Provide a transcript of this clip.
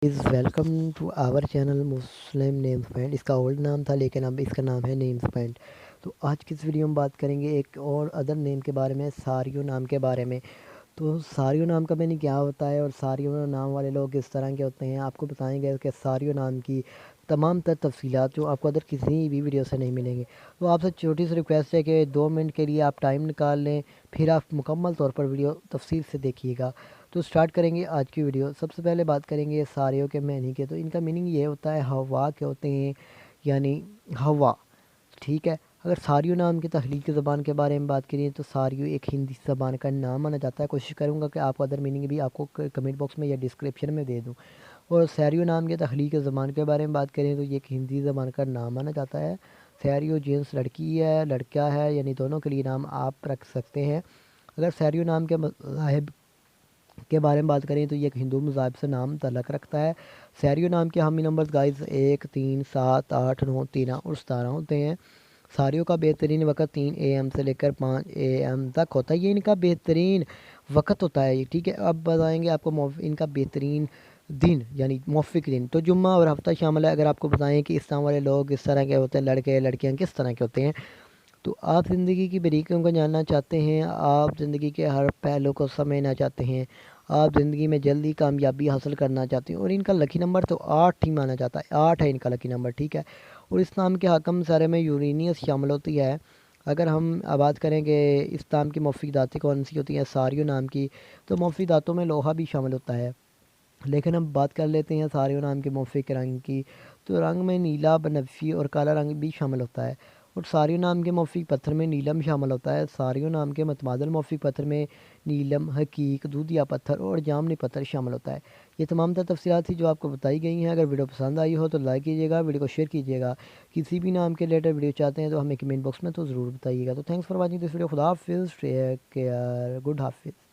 Is welcome to our channel Muslim names point. इसका old नाम था लेकिन अब इसका नाम है नेम्स पॉइंट। तो आज की इस वीडियो में बात करेंगे एक और अदर नेम के बारे में, सारियो नाम के बारे में। तो सारियो नाम का मैंने क्या होता है और सारियो नाम वाले लोग किस तरह के होते हैं आपको बताएंगे कि सारियो नाम की तमाम तर तफसीलात जो आपको अदर किसी भी वीडियो से नहीं मिलेंगे। तो आपसे छोटी सी रिक्वेस्ट है कि 2 मिनट के लिए आप टाइम निकाल लें, फिर आप मुकम्मल तौर पर वीडियो तफसील से देखिएगा। तो स्टार्ट करेंगे आज की वीडियो। सबसे पहले बात करेंगे सारियों के मैनी के। तो इनका मीनिंग ये होता है हवा के होते हैं, यानी हवा। ठीक है। अगर सारियो नाम की तख्लीकी ज़बान के बारे में बात करें तो सारियो एक हिंदी ज़बान का नाम माना जाता है। कोशिश करूँगा कि आपको अदर मीनिंग भी आपको कमेंट बॉक्स में या डिस्क्रिप्शन में दे दूँ। और सारियो नाम के तख्लीकी ज़बान के बारे में बात करें तो ये एक हिंदी ज़बान का नाम माना जाता है। सारियो जेंट्स लड़की है, लड़का है, यानी दोनों के लिए नाम आप रख सकते हैं। अगर सारियो नाम के मज़ाहिब के बारे में बात करें तो ये एक हिंदू मज़हब से नाम तल्लुक़ रखता है। सारियो नाम के हामी नंबर्स गाइस 1, 3, 7, 8, 9, 13 और 17 होते हैं। सारियों का बेहतरीन वक़्त 3 AM से लेकर 5 AM तक होता है। ये इनका बेहतरीन वक़्त होता है। ठीक है। अब बताएंगे आपको इनका बेहतरीन दिन यानी मौफ़िक दिन। तो जुम्मा और हफ्ता शामिल है। अगर आपको बताएं कि इस्लाम वाले लोग किस तरह के होते हैं, लड़के लड़कियां किस तरह के होते हैं। तो आप ज़िंदगी की बारीकियों को जानना चाहते हैं, आप ज़िंदगी के हर पहलू को समझना चाहते हैं, आप ज़िंदगी में जल्दी कामयाबी हासिल करना चाहते हैं। और इनका लकी नंबर तो 8 ही माना जाता है, 8 है इनका लकी नंबर। ठीक है। और इस नाम के हाकम सारे में यूरेनियस शामिल होती है। अगर हम बात करें कि इस नाम की मुफीद दातें कौन सी होती हैं सारियो नाम की, तो मुफीद दातों में लोहा भी शामिल होता है। लेकिन हम बात कर लेते हैं सारियो नाम के मुफ़्फ़िक रंग की। तो रंग में नीला, बनफशी और काला रंग भी शामिल होता है। और सारियो नाम के मुफ़्फ़िक पत्थर में नीलम शामिल होता है। सारियो नाम के मतबादल मुफ़्फ़िक पत्थर में नीलम, हकीक, दूधिया पत्थर और जामनी पत्थर शामिल होता है। ये तमाम तर तफसीलात थी जो आपको बताई गई हैं। अगर वीडियो पसंद आई हो तो लाइक कीजिएगा, वीडियो को शेयर कीजिएगा। किसी भी नाम के रिलेटेड वीडियो चाहते हैं तो हमें कमेंट बॉक्स में तो ज़रूर बताइएगा। तो thanks for watching this video. खुदा हाफिज़, टेक केयर, गुड हाफिज़।